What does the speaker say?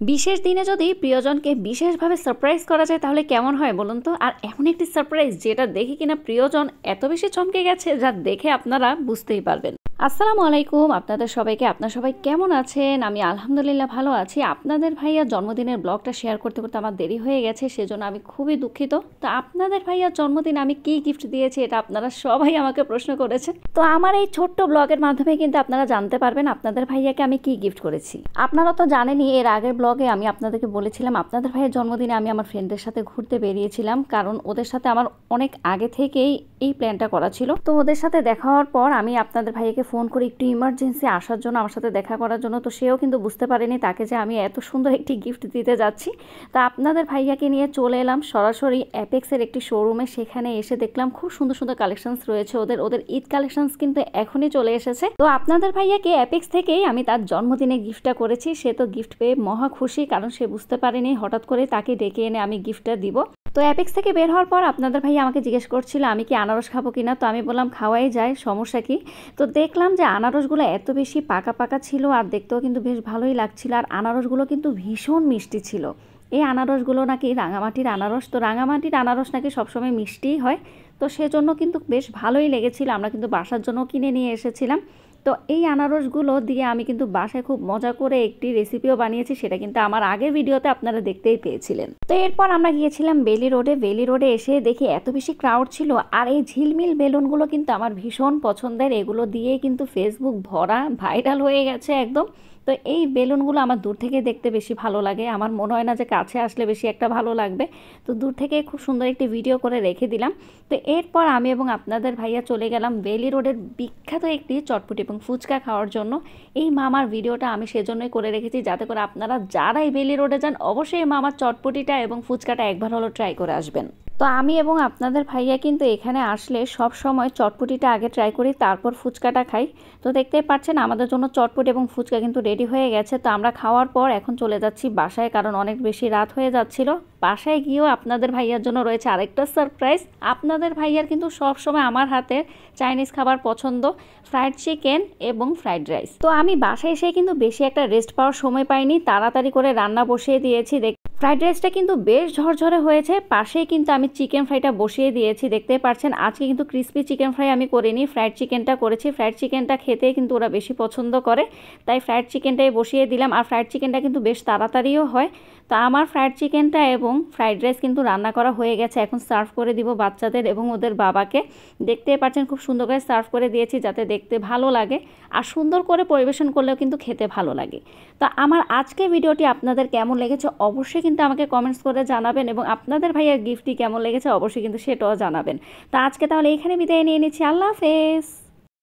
বিশেষ দিনে যদি প্রিয়জনকে বিশেষভাবে সারপ্রাইজ করা যায় তাহলে কেমন হয় বলুন তো। আর এমন একটি সারপ্রাইজ যেটা দেখে কিনা প্রিয়জন এত বেশি চমকে গেছে, যা দেখে আপনারা বুঝতেই পারবেন। আসসালামু আলাইকুম, আপনাদের সবাইকে। আপনারা সবাই কেমন আছেন? আমি আলহামদুলিল্লাহ ভালো আছি। আপনাদের ভাইয়ার জন্মদিনের ব্লগটা শেয়ার করতে করতে আমার দেরি হয়ে গেছে, সেজন্য আমি খুবই দুঃখিত। তো আপনাদের ভাইয়ার জন্মদিন আমি কি গিফট দিয়েছি এটা আপনারা সবাই আমাকে প্রশ্ন করেছেন। তো আমার এই ছোট্ট ব্লগের মাধ্যমে কিন্তু আপনারা জানতে পারবেন আপনাদের ভাইয়াকে আমি কি গিফট করেছি। আপনারা তো জানেনই, এর আগের ব্লগে আমি আপনাদেরকে বলেছিলাম আপনাদের ভাইয়ের জন্মদিনে আমি আমার ফ্রেন্ডদের সাথে ঘুরতে বেরিয়েছিলাম, কারণ ওদের সাথে আমার অনেক আগে থেকেই এই প্ল্যানটা করা ছিল। তো ওদের সাথে দেখা হওয়ার পর আমি আপনাদের ভাইয়াকে ফোন করে একটু ইমার্জেন্সি আসার জন্য, আমার সাথে দেখা করার জন্য। তো সেও কিন্তু বুঝতে পারেনি তাকে যে আমি এত সুন্দর একটি গিফট দিতে যাচ্ছি। তা আপনাদের ভাইয়াকে নিয়ে চলে এলাম সরাসরি অ্যাপেক্সের একটি শোরুমে। সেখানে এসে দেখলাম খুব সুন্দর সুন্দর কালেকশনস রয়েছে ওদের ঈদ কালেকশনস কিন্তু এখনই চলে এসেছে। তো আপনাদের ভাইয়াকে অ্যাপেক্স থেকেই আমি তার জন্মদিনে গিফটটা করেছি। সে তো গিফট পেয়ে মহা খুশি, কারণ সে বুঝতে পারেনি হঠাৎ করে তাকে ডেকে এনে আমি গিফটটা দিব। তো অ্যাপেক্স থেকে বের হওয়ার পর আপনাদের ভাই আমাকে জিজ্ঞেস করছিল আমি কি আনারস খাবো কিনা। তো আমি বললাম খাওয়াই যায়, সমস্যা কি। তো দেখলাম যে আনারসগুলো এত বেশি পাকা পাকা ছিল, আর দেখতেও কিন্তু বেশ ভালোই লাগছিল। আর আনারসগুলো কিন্তু ভীষণ মিষ্টি ছিল। এই আনারসগুলো নাকি রাঙামাটির আনারস। তো রাঙামাটির আনারস নাকি সবসময় মিষ্টিই হয়। তো সেজন্য কিন্তু বেশ ভালোই লেগেছিল। আমরা কিন্তু বাসার জন্য কিনে নিয়ে এসেছিলাম। তো এই আনারসগুলো দিয়ে আমি কিন্তু বাসায় খুব মজা করে একটি রেসিপিও বানিয়েছি, সেটা কিন্তু আমার আগের ভিডিওতে আপনারা দেখতেই পেয়েছিলেন। তো এরপর আমরা গিয়েছিলাম বেলি রোডে। বেলি রোডে এসে দেখি এত বেশি ক্রাউড ছিল। আর এই ঝিলমিল বেলুনগুলো কিন্তু আমার ভীষণ পছন্দের, এগুলো দিয়ে কিন্তু ফেসবুক ভরা, ভাইরাল হয়ে গেছে একদম। তো এই বেলুনগুলো আমার দূর থেকে দেখতে বেশি ভালো লাগে, আমার মনে হয় না যে কাছে আসলে বেশি একটা ভালো লাগবে। তো দূর থেকে খুব সুন্দর একটি ভিডিও করে রেখে দিলাম। তো এরপর আমি এবং আপনাদের ভাইয়া চলে গেলাম বেলি রোডের বিখ্যাত একটি চটপটি এবং ফুচকা খাওয়ার জন্য। এই মামার ভিডিওটা আমি সেজন্যই করে রেখেছি, যাতে করে আপনারা যারা এই বেলি রোডে যান অবশ্যই এই মামার চটপটিটা এবং ফুচকাটা একবার হলো ট্রাই করে আসবেন। তো আমি এবং আপনাদের ভাইয়া কিন্তু এখানে আসলে সব সময় চটপটিটা আগে ট্রাই করি, তারপর ফুচকাটা খাই। তো দেখতেই পাচ্ছেন আমাদের জন্য চটপটি এবং ফুচকা কিন্তু রেডি হয়ে গেছে। তো আমরা খাওয়ার পর এখন চলে যাচ্ছি বাসায়, কারণ অনেক বেশি রাত হয়ে যাচ্ছিল। বাসায় গিয়েও আপনাদের ভাইয়ার জন্য রয়েছে আরেকটা সারপ্রাইজ। আপনাদের ভাইয়ার কিন্তু সব সময় আমার হাতের চাইনিজ খাবার পছন্দ, ফ্রাইড চিকেন এবং ফ্রাইড রাইস। তো আমি বাসায় এসে কিন্তু বেশি একটা রেস্ট পাওয়ার সময় পাইনি, তাড়াতাড়ি করে রান্না বসিয়ে দিয়েছি। ফ্রাইড রাইসটা কিন্তু বেশ ঝরঝরে হয়েছে। পাশেই কিন্তু আমি চিকেন ফ্রাইটা বসিয়ে দিয়েছি, দেখতে পাচ্ছেন। আজকে কিন্তু ক্রিসপি চিকেন ফ্রাই আমি করিনি, ফ্রাইড চিকেনটা করেছি। ফ্রাইড চিকেনটা খেতে কিন্তু ওরা বেশি পছন্দ করে, তাই ফ্রাইড চিকেনটাই বসিয়ে দিলাম। আর ফ্রাইড চিকেনটা কিন্তু বেশ তাড়াতাড়িও হয়। তো আমার ফ্রাইড চিকেনটা এবং ফ্রাইড রাইস কিন্তু রান্না করা হয়ে গেছে। এখন সার্ভ করে দিব বাচ্চাদের এবং ওদের বাবাকে। দেখতে পাচ্ছেন খুব সুন্দর করে সার্ভ করে দিয়েছি, যাতে দেখতে ভালো লাগে আর সুন্দর করে পরিবেশন করলেও কিন্তু খেতে ভালো লাগে। তো আমার আজকের ভিডিওটি আপনাদের কেমন লেগেছে অবশ্যই কিন্তু আমাকে কমেন্টস করে জানাবেন, এবং আপনাদের ভাইয়ার গিফটটি কেমন লেগেছে অবশ্যই কিন্তু সেটাও জানাবেন। তো আজকে তাহলে এখানে বিদায় নিয়ে নিচ্ছি। আল্লাহ হাফেজ।